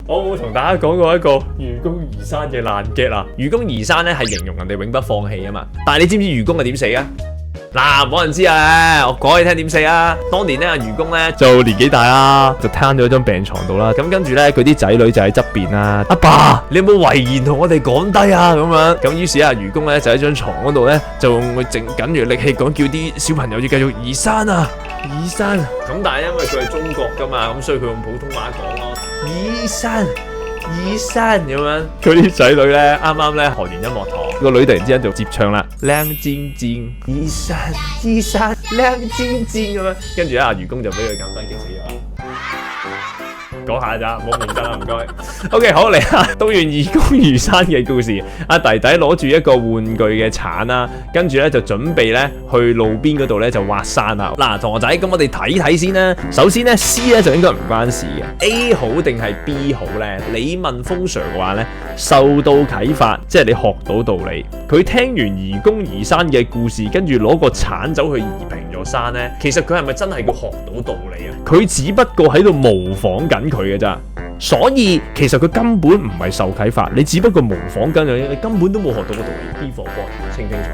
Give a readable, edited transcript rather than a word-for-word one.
我冇同大家講過一個愚公移山嘅爛 get 啦。愚公移山咧係形容人哋永不放棄啊嘛。但係你知唔知愚公係點死啊？嗱，冇人知啊！我講你聽點死啊！當年咧，阿愚公咧就年紀大啦，就攤咗喺張病床度啦。咁跟住咧，佢啲仔女就喺側邊啦。阿爸，你有冇遺言同我哋講低啊？咁樣咁於是啊，愚公咧就喺張床嗰度咧，就用佢盡緊住力氣講，叫啲小朋友要繼續移山啊，移山。咁但係因為佢係中國噶嘛，咁所以佢用普通話講咯，移山。移山咁樣，佢啲仔女咧啱啱咧學完音樂堂，個女突然之間就接唱啦，靚尖尖，移山移山，靚尖尖咁樣，跟住咧阿愚公就俾佢簡單激死咗。講下咋，冇認真啦，唔該。OK， 好嚟啦，讀完愚公移山嘅故事，阿弟弟攞住一個玩具嘅鏟啦，跟住咧就準備咧去路邊嗰度咧就挖山啦。嗱，同學仔，咁我哋睇睇先啦。首先咧 C 咧就應該唔關事嘅 ，A 好定係 B 好咧？你問風 Sir 嘅話咧，受到啟發，即係你學到道理。佢聽完愚公移山嘅故事，跟住攞個鏟走去移平咗山咧，其實佢係咪真係要學到道理啊？佢只不過喺度模仿緊佢嘅咋，所以其實佢根本唔係受啟發，你只不過模仿緊佢，你根本都冇學到個道理。B 火波，清清楚。